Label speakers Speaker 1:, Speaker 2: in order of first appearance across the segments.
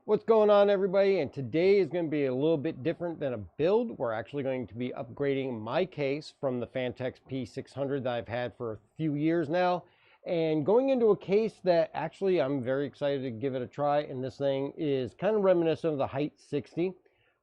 Speaker 1: What's going on, everybody? And today is going to be a little bit different than a build. We're actually going to be upgrading my case from the Phanteks P600 that I've had for a few years now, and going into a case that actually I'm very excited to give it a try. And this thing is kind of reminiscent of the Height 60,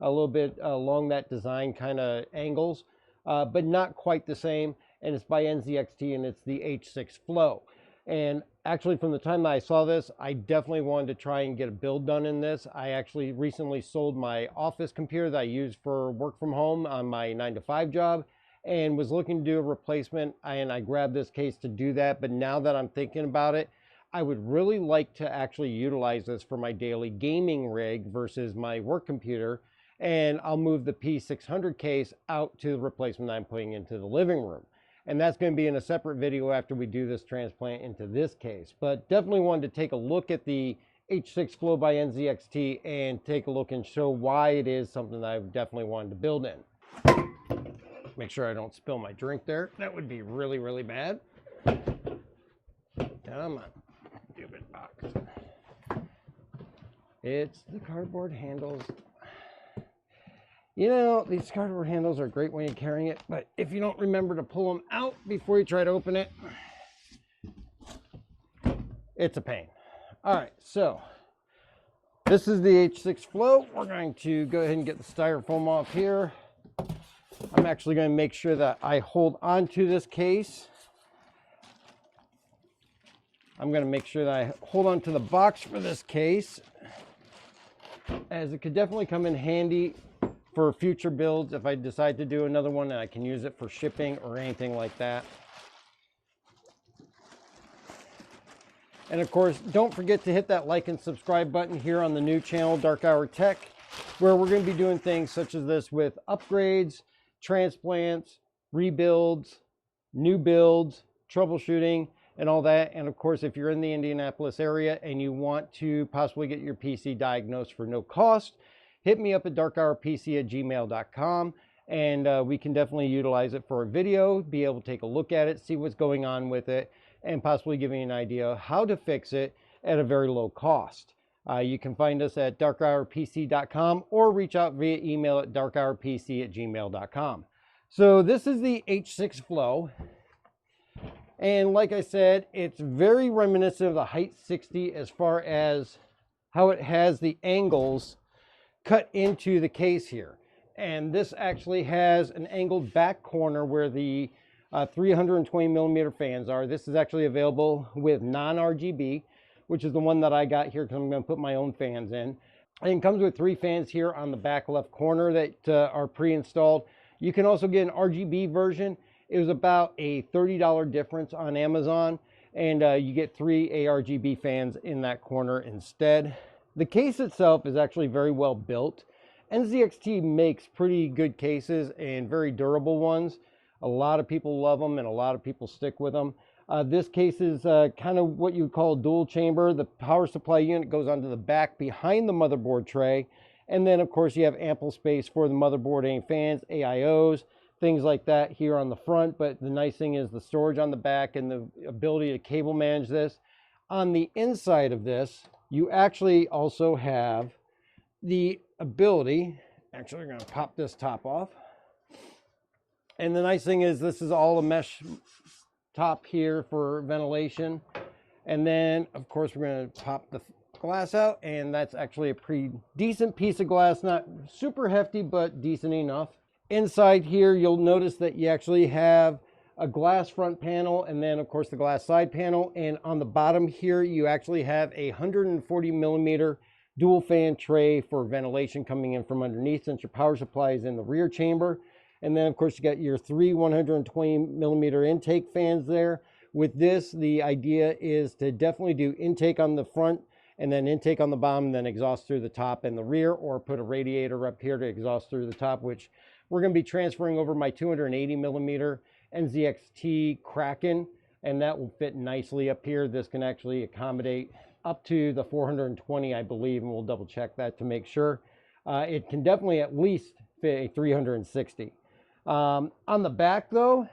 Speaker 1: a little bit along that design kind of angles, but not quite the same. And it's by NZXT, and it's the H6 Flow. And actually, from the time that I saw this, I definitely wanted to try and get a build done in this. I actually recently sold my office computer that I use for work from home on my 9-to-5 job, and was looking to do a replacement, and I grabbed this case to do that. But now that I'm thinking about it, I would really like to actually utilize this for my daily gaming rig versus my work computer, and I'll move the P600 case out to the replacement I'm putting into the living room. And that's going to be in a separate video after we do this transplant into this case. But definitely wanted to take a look at the H6 Flow by NZXT and take a look and show why it is something that I've definitely wanted to build in. Make sure I don't spill my drink there. That would be really, really bad. Come on, stupid box. It's the cardboard handles. You know, these cardboard handles are great when you're carrying it, but if you don't remember to pull them out before you try to open it, it's a pain. All right, so this is the H6 Flow. We're going to go ahead and get the styrofoam off here. I'm actually going to make sure that I hold on to this case. I'm going to make sure that I hold on to the box for this case, as it could definitely come in handy for future builds if I decide to do another one, and I can use it for shipping or anything like that. And of course, don't forget to hit that like and subscribe button here on the new channel, Dark Hour Tech, where we're going to be doing things such as this with upgrades, transplants, rebuilds, new builds, troubleshooting, and all that. And of course, if you're in the Indianapolis area and you want to possibly get your PC diagnosed for no cost, hit me up at darkhourpc@gmail.com, and we can definitely utilize it for a video, be able to take a look at it, see what's going on with it, and possibly give you an idea how to fix it at a very low cost. You can find us at darkhourpc.com or reach out via email at darkhourpc@gmail.com. So this is the H6 Flow, and like I said, it's very reminiscent of the Height 60 as far as how it has the angles cut into the case here. And this actually has an angled back corner where the 320 millimeter fans are. This is actually available with non-RGB, which is the one that I got here because I'm going to put my own fans in. And it comes with 3 fans here on the back left corner that are pre-installed. You can also get an RGB version. It was about a $30 difference on Amazon, and you get 3 ARGB fans in that corner instead. The case itself is actually very well built. NZXT makes pretty good cases and very durable ones. A lot of people love them and a lot of people stick with them. This case is kind of what you would call a dual chamber. The power supply unit goes onto the back behind the motherboard tray. And then of course you have ample space for the motherboard, any fans, AIOs, things like that here on the front. But the nice thing is the storage on the back and the ability to cable manage this. On the inside of this, you actually also have the ability, actually we're going to pop this top off. And the nice thing is this is all a mesh top here for ventilation. And then of course we're going to pop the glass out, and that's actually a pretty decent piece of glass, not super hefty, but decent enough. Inside here, you'll notice that you actually have a glass front panel, and then of course the glass side panel. And on the bottom here, you actually have a 140 millimeter dual fan tray for ventilation coming in from underneath, since your power supply is in the rear chamber. And then of course you got your 3 120 millimeter intake fans there. With this, the idea is to definitely do intake on the front and then intake on the bottom, and then exhaust through the top and the rear, or put a radiator up here to exhaust through the top, which we're going to be transferring over my 280 millimeter NZXT Kraken, and that will fit nicely up here. This can actually accommodate up to the 420, I believe, and we'll double check that to make sure. It can definitely at least fit a 360. On the back though,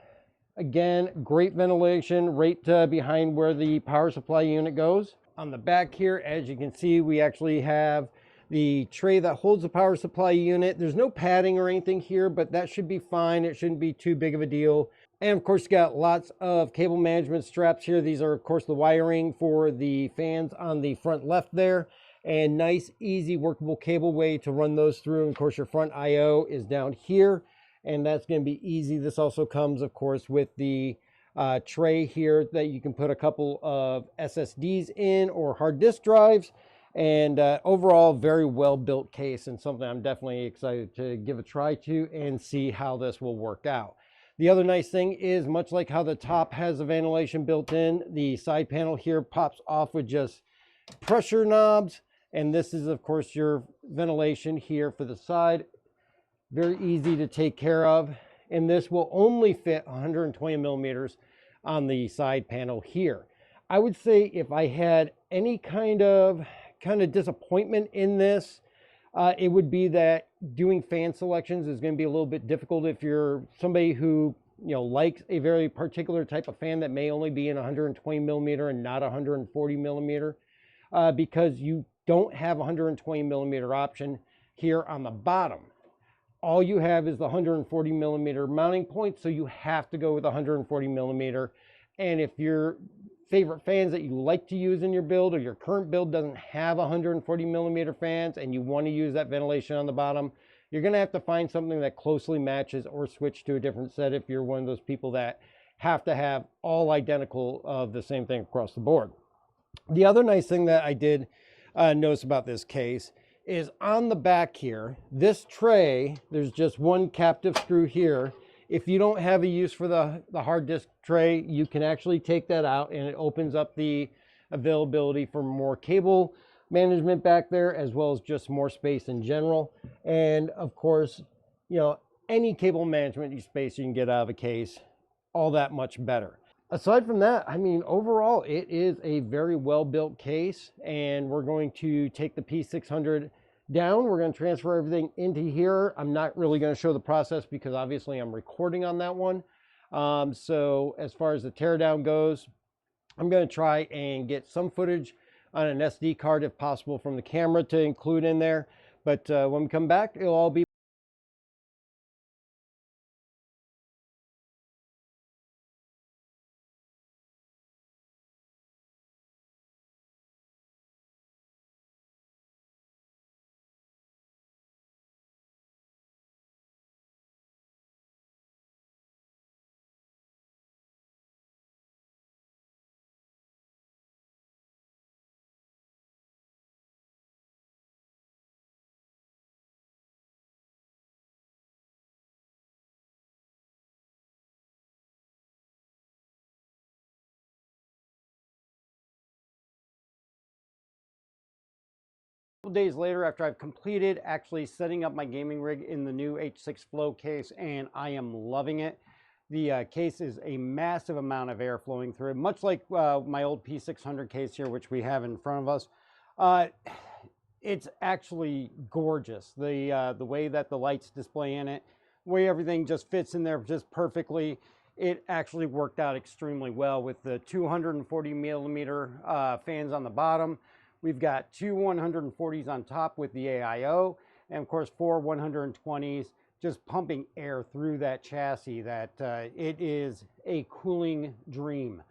Speaker 1: again, great ventilation right behind where the power supply unit goes. On the back here, as you can see, we actually have the tray that holds the power supply unit. There's no padding or anything here, but that should be fine. It shouldn't be too big of a deal. And of course, you got lots of cable management straps here. These are, of course, the wiring for the fans on the front left there. And nice, easy, workable cable way to run those through. And of course, your front I/O is down here, and that's going to be easy. This also comes, of course, with the tray here that you can put a couple of SSDs in or hard disk drives. And overall, very well built case, and something I'm definitely excited to give a try to and see how this will work out. The other nice thing is, much like how the top has a ventilation built in, the side panel here pops off with just pressure knobs. And this is, of course, your ventilation here for the side. Very easy to take care of. And this will only fit 120 millimeters on the side panel here. I would say if I had any kind of disappointment in this, it would be that doing fan selections is going to be a little bit difficult if you're somebody who likes a very particular type of fan that may only be in 120 millimeter and not 140 millimeter, because you don't have a 120 millimeter option here on the bottom. All you have is the 140 millimeter mounting point, so you have to go with 140 millimeter. And if your favorite fans that you like to use in your build, or your current build doesn't have 140 millimeter fans and you want to use that ventilation on the bottom, you're going to have to find something that closely matches or switch to a different set if you're one of those people that have to have all identical of the same thing across the board. The other nice thing that I did notice about this case is on the back here, this tray, there's just one captive screw here. If you don't have a use for the hard disk tray, you can actually take that out, and it opens up the availability for more cable management back there, as well as just more space in general. And of course, any cable management space you can get out of a case, all that much better. Aside from that, I mean, overall, it is a very well-built case, and we're going to take the P600 down. We're going to transfer everything into here. I'm not really going to show the process because obviously I'm recording on that one. So as far as the teardown goes, I'm going to try and get some footage on an SD card if possible from the camera to include in there. But when we come back, it'll all be days later after I've completed actually setting up my gaming rig in the new H6 Flow case, and I am loving it. The case is a massive amount of air flowing through it, much like my old P600 case here, which we have in front of us. It's actually gorgeous. The way that the lights display in it, the way everything just fits in there just perfectly. It actually worked out extremely well with the 240 millimeter fans on the bottom. We've got two 140s on top with the AIO, and of course 4 120s just pumping air through that chassis. That it is a cooling dream.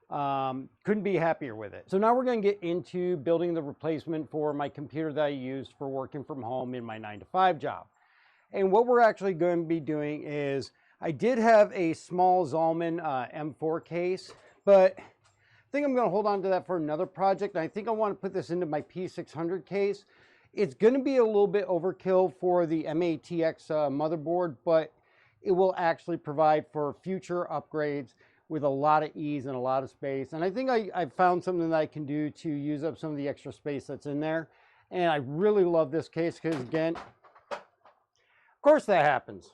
Speaker 1: Couldn't be happier with it. So now we're going to get into building the replacement for my computer that I used for working from home in my 9-to-5 job. And what we're actually going to be doing is, I did have a small Zalman M4 case, but I think I'm going to hold on to that for another project. I think I want to put this into my P600 case. It's going to be a little bit overkill for the MATX motherboard, but it will actually provide for future upgrades with a lot of ease and a lot of space. And I think I've found something that I can do to use up some of the extra space that's in there. And I really love this case because, again, of course that happens.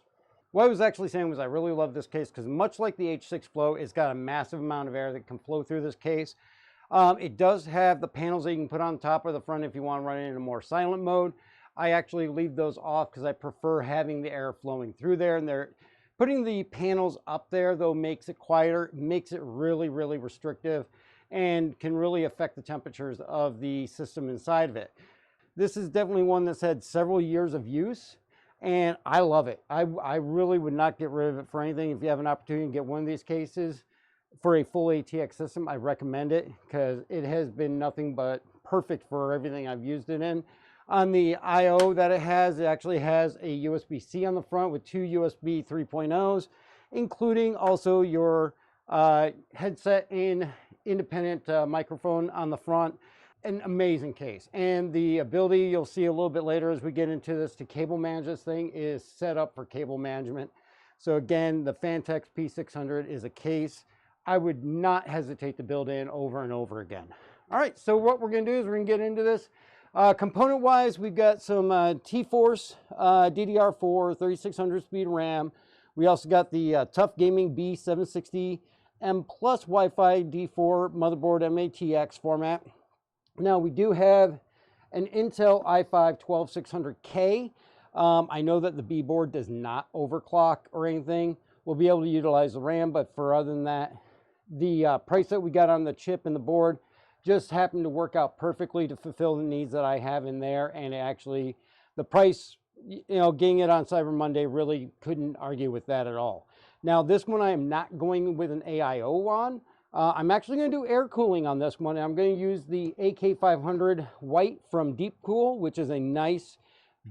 Speaker 1: What I was actually saying was I really love this case because, much like the H6 Flow, it's got a massive amount of air that can flow through this case. It does have the panels that you can put on top or the front if you want to run it in a more silent mode. I actually leave those off because I prefer having the air flowing through there. And putting the panels up there, though, makes it quieter, makes it really, really restrictive, and can really affect the temperatures of the system inside of it. This is definitely one that's had several years of use, and I love it. I really would not get rid of it for anything. If you have an opportunity to get one of these cases for a full ATX system, I recommend it because it has been nothing but perfect for everything I've used it in. On the I/O that it actually has a USB-C on the front with two USB 3.0s, including also your headset and independent microphone on the front. An amazing case, and the ability, you'll see a little bit later as we get into this, to cable manage this thing is set up for cable management. So again, the Phanteks P600 is a case I would not hesitate to build in over and over again. All right, so what we're going to do is we're going to get into this. Component wise, we've got some T-Force DDR4 3600 speed RAM. We also got the Tough Gaming B760M plus Wi-Fi D4 motherboard MATX format. Now we do have an Intel i5-12600K. I know that the B board does not overclock or anything. We'll be able to utilize the RAM, but for other than that, the price that we got on the chip and the board just happened to work out perfectly to fulfill the needs that I have in there. And actually, the price, you know, getting it on Cyber Monday, really couldn't argue with that at all. Now this one I am not going with an AIO on. I'm actually going to do air cooling on this one. I'm going to use the AK500 White from Deepcool, which is a nice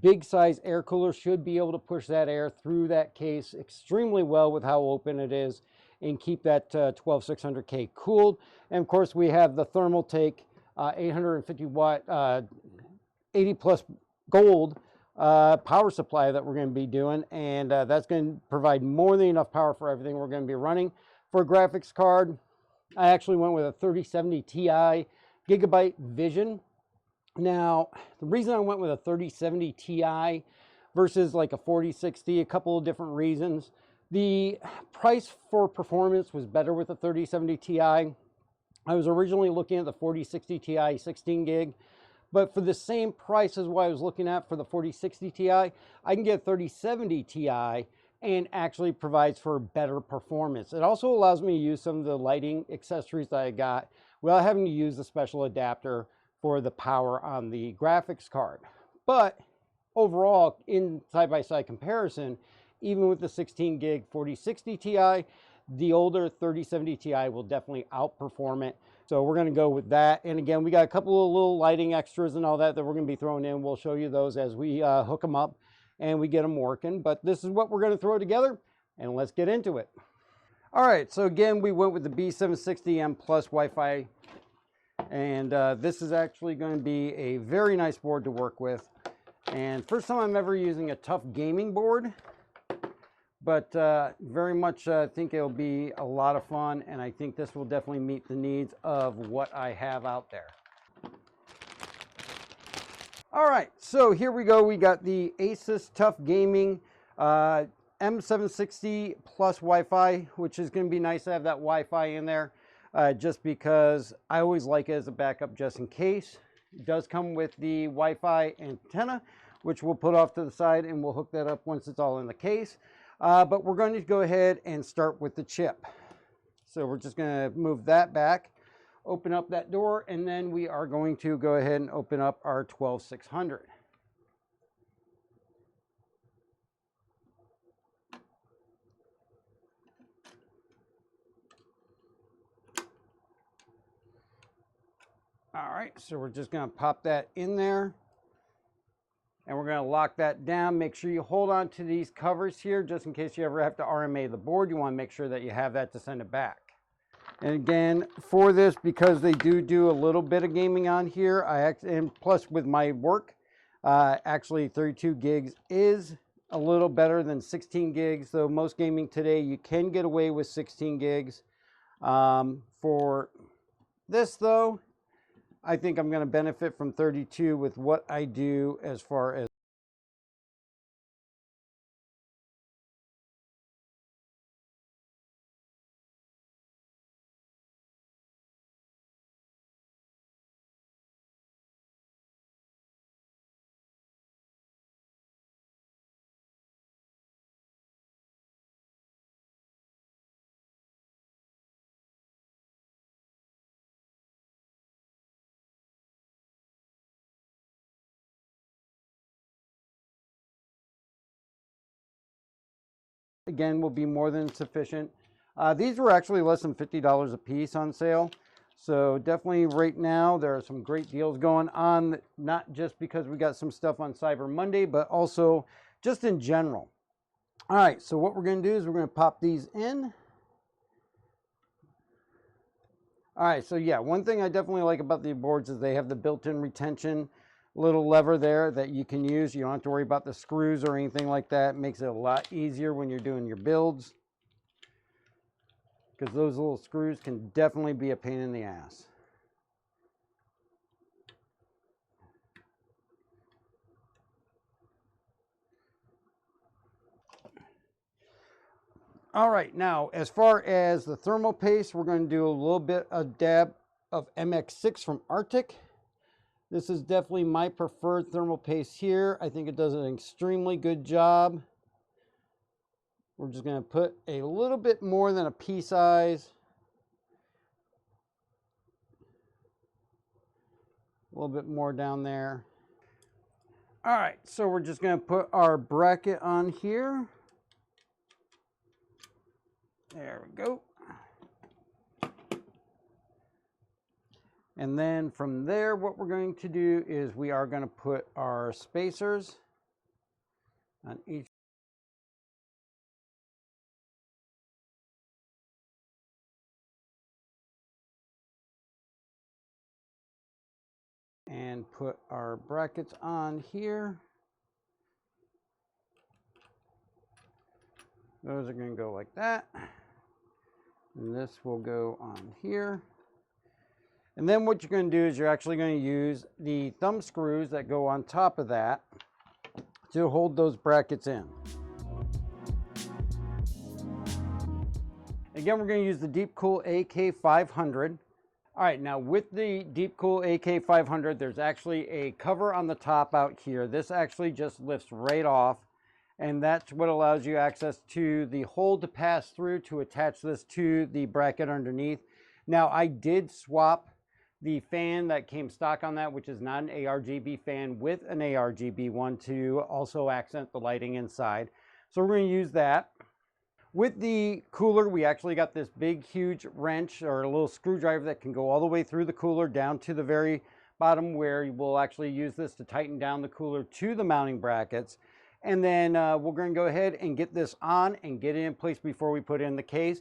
Speaker 1: big size air cooler. Should be able to push that air through that case extremely well with how open it is and keep that 12600K cooled. And of course we have the Thermal Take 850 watt 80 plus gold power supply that we're going to be doing, and that's going to provide more than enough power for everything we're going to be running. For a graphics card, I actually went with a 3070 Ti Gigabyte Vision. Now, the reason I went with a 3070 Ti versus like a 4060, a couple of different reasons. The price for performance was better with the 3070 Ti. I was originally looking at the 4060 Ti 16 gig, but for the same price as what I was looking at for the 4060 Ti, I can get 3070 Ti and actually provides for better performance. It also allows me to use some of the lighting accessories that I got without having to use the special adapter for the power on the graphics card. But overall, in side-by-side comparison, even with the 16 gig 4060 Ti, the older 3070 Ti will definitely outperform it. So we're going to go with that. And again, we got a couple of little lighting extras and all that we're going to be throwing in. We'll show you those as we hook them up and we get them working. But this is what we're going to throw together, and let's get into it. All right, so again, we went with the B760M plus Wi-Fi, and this is actually going to be a very nice board to work with. And first time I'm ever using a tough gaming board, but very much think it'll be a lot of fun, and I think this will definitely meet the needs of what I have out there. All right, so here we go. We got the Asus Tough Gaming M760 plus Wi-Fi, which is going to be nice to have that Wi-Fi in there, just because I always like it as a backup just in case. It does come with the Wi-Fi antenna, which we'll put off to the side, and we'll hook that up once it's all in the case. But we're going to go ahead and start with the chip. So we're just going to move that back, open up that door, and then we are going to go ahead and open up our 12600. All right, so we're just going to pop that in there, and we're going to lock that down. Make sure you hold on to these covers here just in case you ever have to RMA the board. You want to make sure that you have that to send it back. And again, for this, because they do a little bit of gaming on here, and plus with my work, actually 32 gigs is a little better than 16 gigs. Though most gaming today, you can get away with 16 gigs. For this though, I think I'm going to benefit from 32 with what I do as far as again, will be more than sufficient. These were actually less than $50 a piece on sale. So definitely right now, there are some great deals going on, not just because we got some stuff on Cyber Monday, but also just in general. All right, so what we're going to do is we're going to pop these in. All right, so yeah, one thing I definitely like about the boards is they have the built-in retention little lever there that you can use. You don't have to worry about the screws or anything like that. It makes it a lot easier when you're doing your builds, because those little screws can definitely be a pain in the ass. All right, now as far as the thermal paste, we're going to do a little bit of dab of MX6 from Arctic. This is definitely my preferred thermal paste here. I think it does an extremely good job. We're just going to put a little bit more than a pea size. A little bit more down there. All right, so we're just going to put our bracket on here. There we go. And then from there, what we're going to do is we are going to put our spacers on each. And put our brackets on here. Those are going to go like that. And this will go on here. And then what you're going to do is you're actually going to use the thumb screws that go on top of that to hold those brackets in. Again, we're going to use the Deepcool AK500. All right, now with the Deepcool AK500, there's actually a cover on the top out here. This actually just lifts right off, and that's what allows you access to the hole to pass through to attach this to the bracket underneath. Now, I did swap the fan that came stock on that, which is not an ARGB fan, with an ARGB one to also accent the lighting inside. So we're going to use that. With the cooler, we actually got this big, huge wrench or a little screwdriver that can go all the way through the cooler down to the very bottom, where we'll actually use this to tighten down the cooler to the mounting brackets. And then we're going to go ahead and get this on and get it in place before we put it in the case.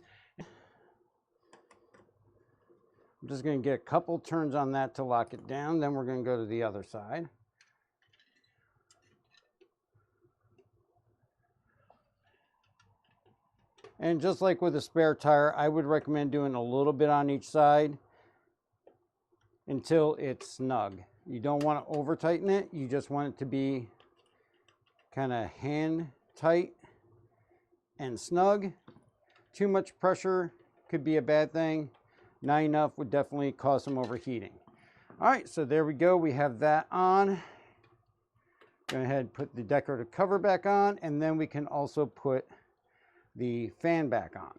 Speaker 1: I'm just going to get a couple turns on that to lock it down. Then we're going to go to the other side. And just like with a spare tire, I would recommend doing a little bit on each side until it's snug. You don't want to over tighten it. You just want it to be kind of hand tight and snug. Too much pressure could be a bad thing. Not enough would definitely cause some overheating. All right, so there we go. We have that on. Go ahead and put the decorative cover back on, and then we can also put the fan back on.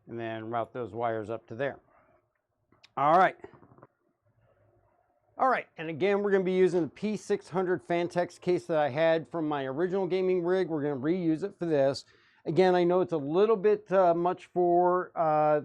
Speaker 1: And then route those wires up to there. All right. All right, and again, we're going to be using the P600 Fantex case that I had from my original gaming rig. We're going to reuse it for this. Again, I know it's a little bit much for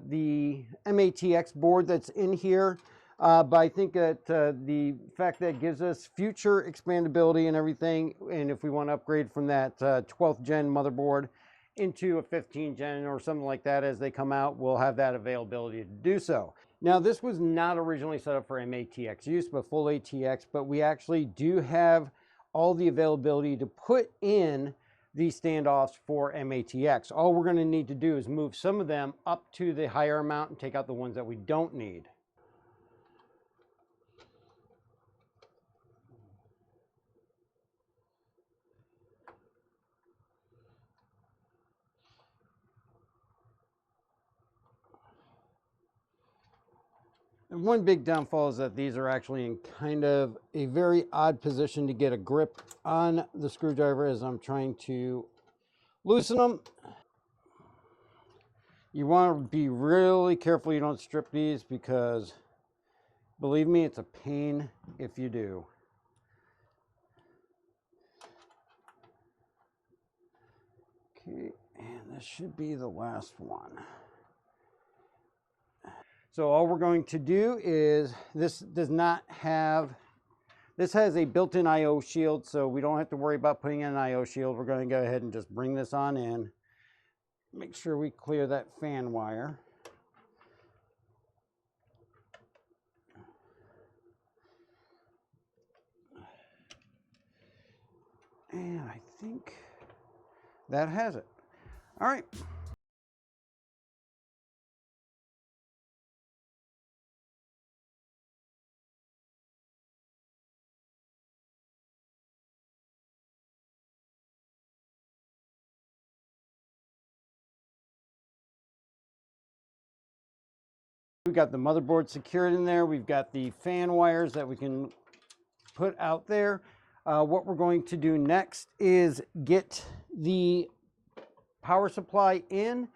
Speaker 1: the MATX board that's in here, but I think that the fact that it gives us future expandability and everything, and if we want to upgrade from that 12th gen motherboard into a 15th gen or something like that as they come out, we'll have that availability to do so. Now, this was not originally set up for MATX use, but full ATX, but we actually do have all the availability to put in the standoffs for MATX. All we're going to need to do is move some of them up to the higher amount and take out the ones that we don't need. And one big downfall is that these are actually in kind of a very odd position to get a grip on the screwdriver as I'm trying to loosen them. You want to be really careful you don't strip these, because believe me, it's a pain if you do. Okay, and this should be the last one. So all we're going to do is, this has a built-in IO shield, so we don't have to worry about putting in an IO shield. We're going to go ahead and just bring this on in. Make sure we clear that fan wire. And I think that has it. All right. We've got the motherboard secured in there. We've got the fan wires that we can put out there. What we're going to do next is get the power supply in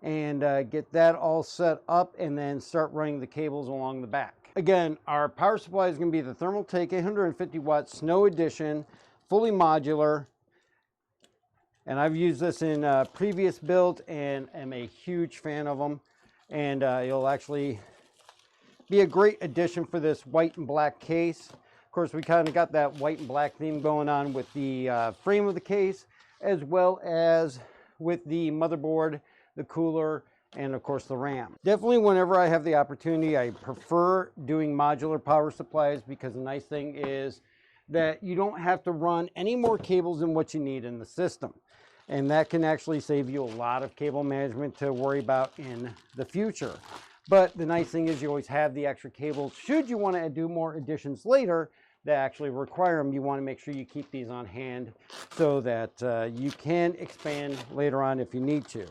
Speaker 1: and get that all set up, and then start running the cables along the back. Again, our power supply is going to be the Thermaltake 850 watt Snow Edition, fully modular. And I've used this in previous builds and am a huge fan of them. And it'll actually be a great addition for this white and black case. Of course, we kind of got that white and black theme going on with the frame of the case, as well as with the motherboard, the cooler, and of course the RAM. Definitely whenever I have the opportunity, I prefer doing modular power supplies, because the nice thing is that you don't have to run any more cables than what you need in the system. And that can actually save you a lot of cable management to worry about in the future. But the nice thing is you always have the extra cables. Should you want to do more additions later that actually require them, you want to make sure you keep these on hand so that you can expand later on if you need to.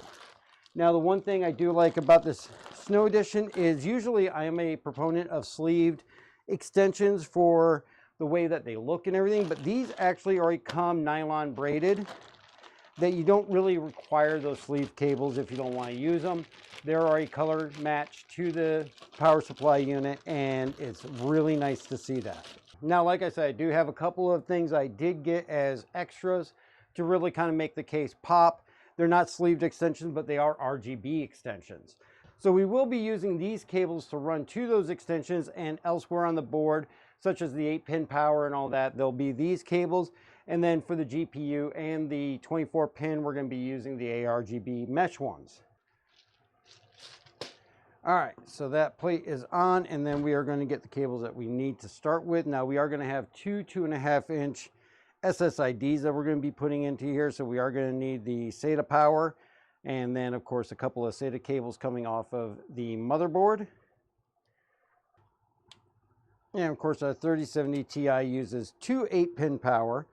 Speaker 1: Now, the one thing I do like about this Snow Edition is usually I am a proponent of sleeved extensions for the way that they look and everything, but these actually already come nylon braided, that you don't really require those sleeve cables if you don't want to use them. They're already color matched to the power supply unit, and it's really nice to see that. Now, like I said, I do have a couple of things I did get as extras to really kind of make the case pop. They're not sleeved extensions, but they are RGB extensions. So we will be using these cables to run to those extensions, and elsewhere on the board, such as the 8-pin power and all that, there'll be these cables. And then for the GPU and the 24-pin, we're going to be using the ARGB mesh ones. All right, so that plate is on, and then we are going to get the cables that we need to start with. Now, we are going to have two 2.5-inch SSIDs that we're going to be putting into here. So we are going to need the SATA power, and then, of course, a couple of SATA cables coming off of the motherboard. And, of course, our 3070 Ti uses two 8-pin power.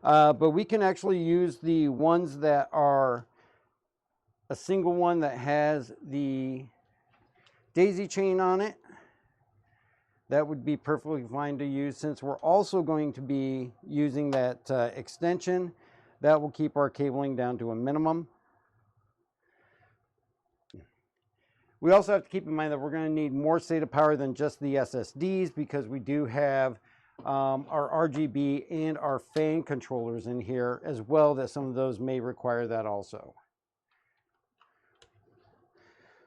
Speaker 1: But we can actually use the ones that are a single one that has the daisy chain on it. That would be perfectly fine to use, since we're also going to be using that extension. That will keep our cabling down to a minimum. We also have to keep in mind that we're going to need more SATA power than just the SSDs, because we do have our RGB and our fan controllers in here as well, that some of those may require that also.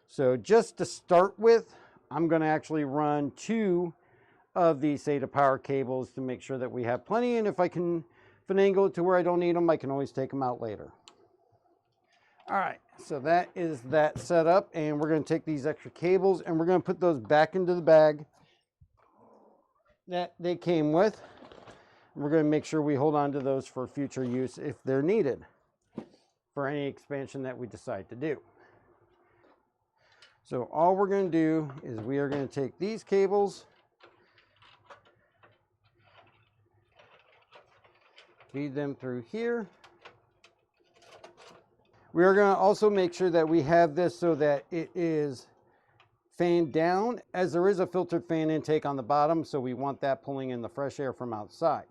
Speaker 1: So just to start with, I'm going to actually run two of the SATA power cables to make sure that we have plenty, and if I can finagle it to where I don't need them, I can always take them out later. All right, so that is that set up, and we're going to take these extra cables and we're going to put those back into the bag that they came with. We're going to make sure we hold on to those for future use if they're needed for any expansion that we decide to do. So all we're going to do is we are going to take these cables, feed them through here. We are going to also make sure that we have this so that it is fan down, as there is a filtered fan intake on the bottom, so we want that pulling in the fresh air from outside.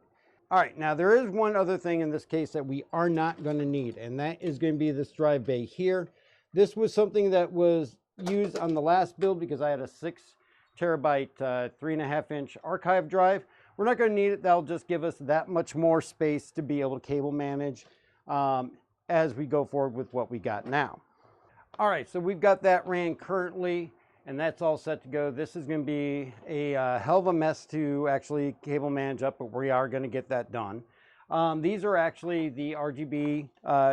Speaker 1: All right, now there is one other thing in this case that we are not going to need, and that is going to be this drive bay here. This was something that was used on the last build because I had a 6 terabyte 3.5-inch archive drive. We're not going to need it. That'll just give us that much more space to be able to cable manage. as we go forward with what we got now. All right, so we've got that ran currently, and that's all set to go. This is going to be a hell of a mess to actually cable manage up, but we are going to get that done. These are actually the RGB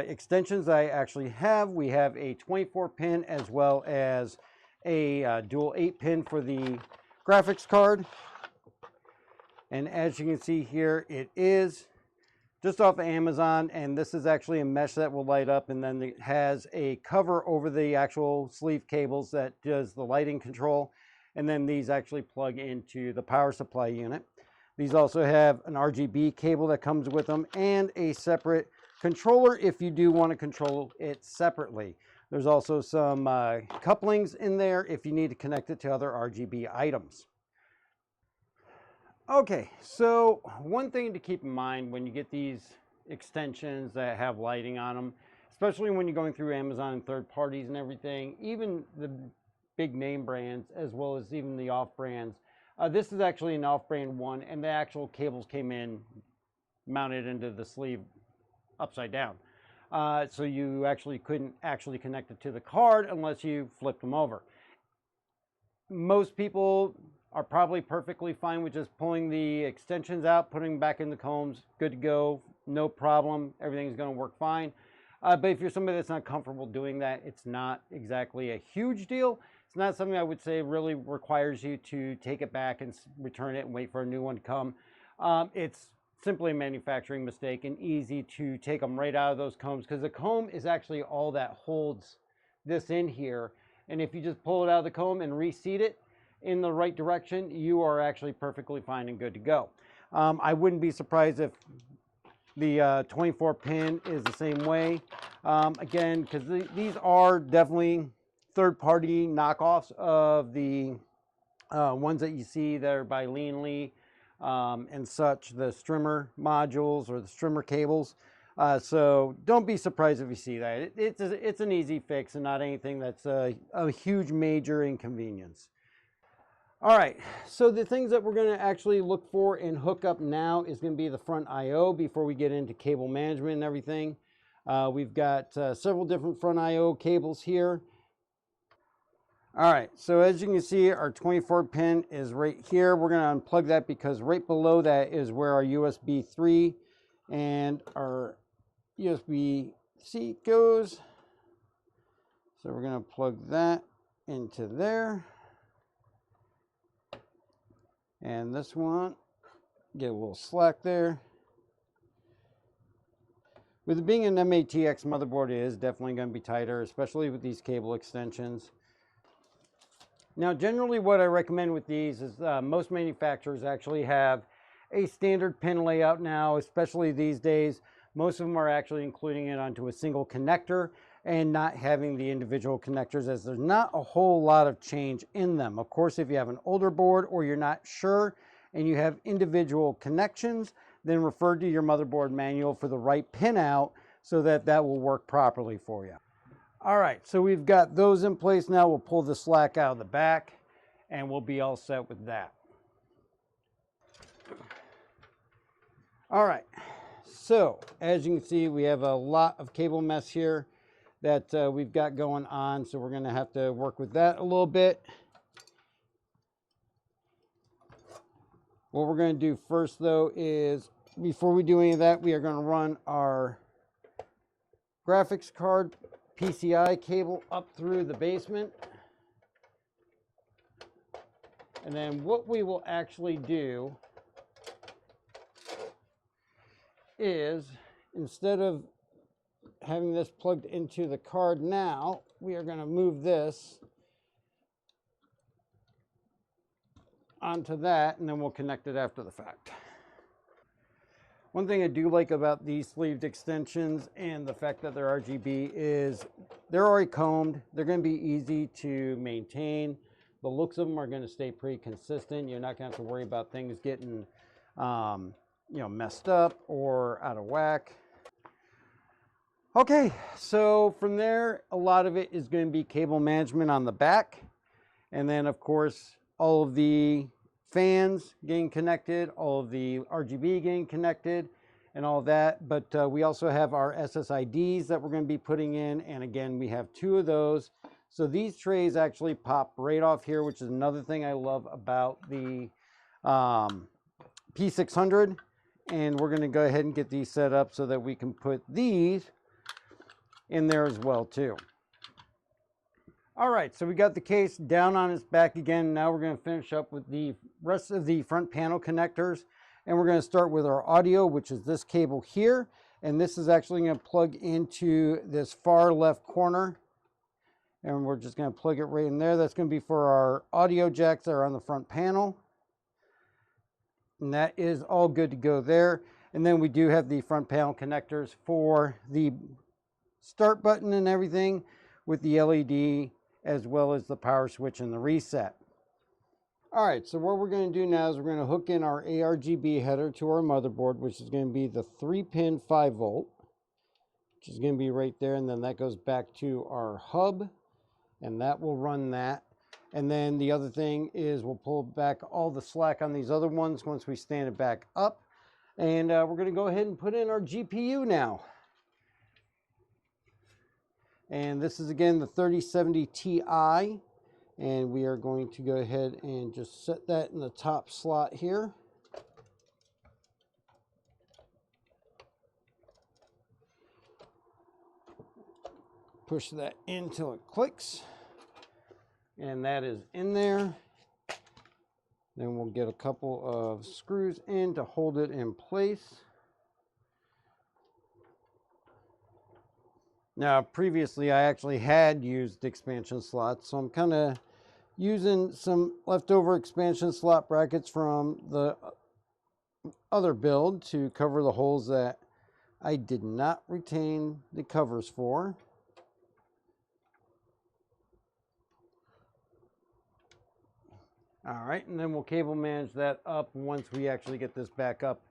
Speaker 1: extensions I actually have. We have a 24 pin as well as a dual 8 pin for the graphics card. And as you can see here, it is just off of Amazon, and this is actually a mesh that will light up, and then it has a cover over the actual sleeve cables that does the lighting control, and then these actually plug into the power supply unit. These also have an RGB cable that comes with them and a separate controller if you do want to control it separately. There's also some couplings in there if you need to connect it to other RGB items. Okay, so one thing to keep in mind when you get these extensions that have lighting on them, especially when you're going through Amazon and third parties and everything, even the big name brands as well as even the off brands, this is actually an off-brand one, and the actual cables came in mounted into the sleeve upside down. So you actually couldn't actually connect it to the card unless you flipped them over. Most people are probably perfectly fine with just pulling the extensions out, putting them back in the combs, good to go, no problem, everything's going to work fine. But if you're somebody that's not comfortable doing that, it's not exactly a huge deal. It's not something I would say really requires you to take it back and return it and wait for a new one to come. It's simply a manufacturing mistake and easy to take them right out of those combs, because the comb is actually all that holds this in here. And if you just pull it out of the comb and reseat it in the right direction, you are actually perfectly fine and good to go. I wouldn't be surprised if the 24 pin is the same way. Again, because these are definitely third-party knockoffs of the ones that you see that are by Lee and such, the strimmer modules or the strimmer cables. So don't be surprised if you see that. It's an easy fix and not anything that's a huge major inconvenience. All right, so the things that we're going to actually look for and hook up now is going to be the front I/O before we get into cable management and everything. We've got several different front I/O cables here. All right, so as you can see, our 24 pin is right here. We're going to unplug that because right below that is where our USB 3 and our USB-C goes. So we're going to plug that into there. And this one, get a little slack there. With it being an M.A.T.X motherboard, it is definitely going to be tighter, especially with these cable extensions. Now, generally what I recommend with these is most manufacturers actually have a standard pin layout now, especially these days. Most of them are actually including it onto a single connector and not having the individual connectors, as there's not a whole lot of change in them. Of course, if you have an older board or you're not sure and you have individual connections, then refer to your motherboard manual for the right pin out so that that will work properly for you. All right, so we've got those in place now. We'll pull the slack out of the back and we'll be all set with that. All right, so as you can see, we have a lot of cable mess here that we've got going on, so we're going to have to work with that a little bit. What we're going to do first, though, is before we do any of that, we are going to run our graphics card PCI cable up through the basement. And then what we will actually do is, instead of having this plugged into the card now, we are going to move this onto that, and then we'll connect it after the fact. One thing I do like about these sleeved extensions and the fact that they're RGB is they're already combed. They're going to be easy to maintain. The looks of them are going to stay pretty consistent. You're not going to have to worry about things getting messed up or out of whack. Okay, so from there, a lot of it is going to be cable management on the back. And then, of course, all of the fans getting connected, all of the RGB getting connected. and all that. But we also have our SSIDs that we're going to be putting in. And again, we have 2 of those. So these trays actually pop right off here, which is another thing I love about the P600. And we're going to go ahead and get these set up so that we can put these in there as well too. All right, so we got the case down on its back again. Now we're going to finish up with the rest of the front panel connectors. And we're going to start with our audio, which is this cable here. And this is actually going to plug into this far left corner. And we're just going to plug it right in there. That's going to be for our audio jacks that are on the front panel. And that is all good to go there. And then we do have the front panel connectors for the start button and everything with the LED, as well as the power switch and the reset. All right, so what we're going to do now is we're going to hook in our ARGB header to our motherboard, which is going to be the 3-pin 5-volt, which is going to be right there. And then that goes back to our hub, and that will run that. And then the other thing is we'll pull back all the slack on these other ones once we stand it back up. And we're going to go ahead and put in our GPU now. And this is again the 3070 Ti. And we are going to go ahead and just set that in the top slot here. Push that in till it clicks. And that is in there. Then we'll get a couple of screws in to hold it in place. Now, previously I actually had used expansion slots, so I'm kind of using some leftover expansion slot brackets from the other build to cover the holes that I did not retain the covers for. All right, and then we'll cable manage that up once we actually get this back up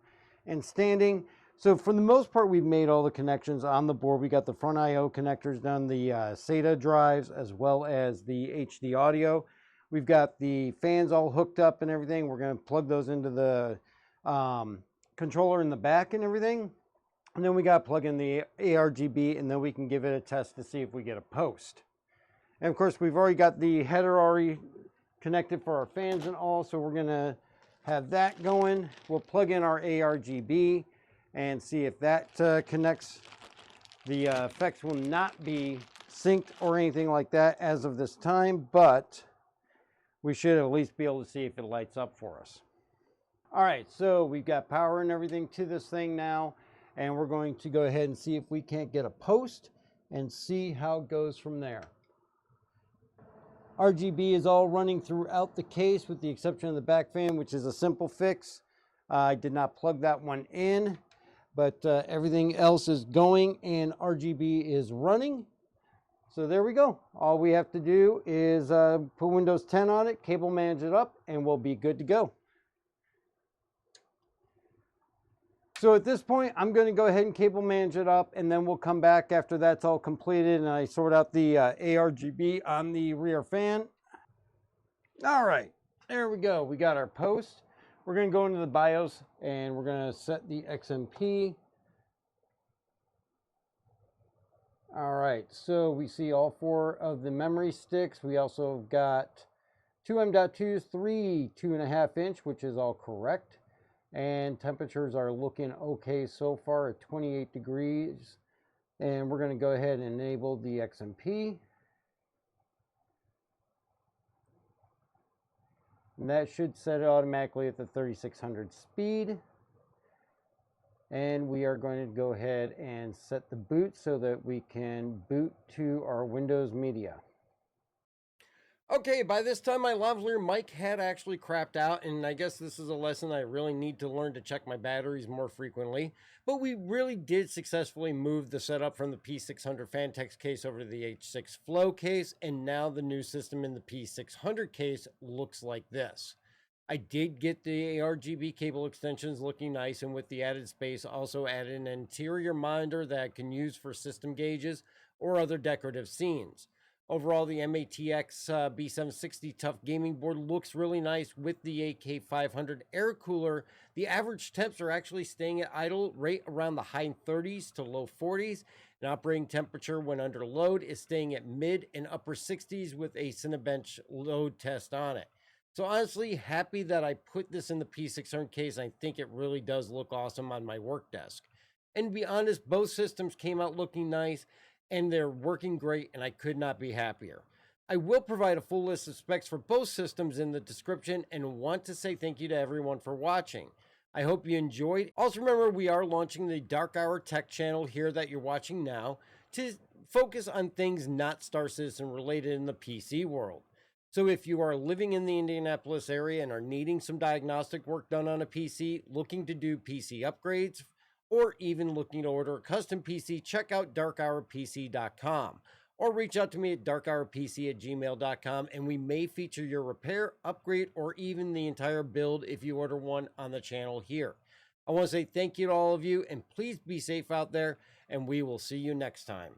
Speaker 1: and standing. So for the most part, we've made all the connections on the board. We got the front I/O connectors done, the SATA drives, as well as the HD audio. We've got the fans all hooked up and everything. We're going to plug those into the controller in the back and everything. And then we got to plug in the ARGB, and then we can give it a test to see if we get a post. And of course, we've already got the header already connected for our fans and all, so we're going to have that going. We'll plug in our ARGB and see if that connects. The effects will not be synced or anything like that as of this time, but we should at least be able to see if it lights up for us. All right, so we've got power and everything to this thing now, and we're going to go ahead and see if we can't get a post and see how it goes from there. RGB is all running throughout the case with the exception of the back fan, which is a simple fix. I did not plug that one in, but everything else is going and RGB is running. So there we go. All we have to do is put Windows 10 on it, cable manage it up, and we'll be good to go. So at this point, I'm going to go ahead and cable manage it up, and then we'll come back after that's all completed and I sort out the ARGB on the rear fan. All right, there we go. We got our post. We're going to go into the BIOS and we're going to set the XMP. All right, so we see all 4 of the memory sticks. We also got 2 M.2s, 3 2.5 inch, which is all correct. And temperatures are looking okay so far at 28 degrees. And we're going to go ahead and enable the XMP. And that should set it automatically at the 3600 speed. And we are going to go ahead and set the boot so that we can boot to our Windows media. Okay, by this time my lavalier mic had actually crapped out, and I guess this is a lesson I really need to learn to check my batteries more frequently. But we really did successfully move the setup from the P600 Fantex case over to the H6 Flow case, and now the new system in the P600 case looks like this. I did get the ARGB cable extensions looking nice, and with the added space also added an interior monitor that I can use for system gauges or other decorative scenes. Overall, the MATX B760 Tough gaming board looks really nice with the AK500 air cooler. The average temps are actually staying at idle rate around the high 30s to low 40s. And operating temperature when under load is staying at mid and upper 60s with a Cinebench load test on it. So honestly, happy that I put this in the P600 case. I think it really does look awesome on my work desk. And to be honest, both systems came out looking nice, and they're working great, and I could not be happier. I will provide a full list of specs for both systems in the description, and want to say thank you to everyone for watching. I hope you enjoyed. Also remember, we are launching the Dark Hour Tech channel here that you're watching now to focus on things not Star Citizen related in the PC world. So if you are living in the Indianapolis area and are needing some diagnostic work done on a PC, looking to do PC upgrades, or even looking to order a custom PC, check out darkhourpc.com or reach out to me at darkhourpc@gmail.com, and we may feature your repair, upgrade, or even the entire build if you order one on the channel here. I want to say thank you to all of you, and please be safe out there, and we will see you next time.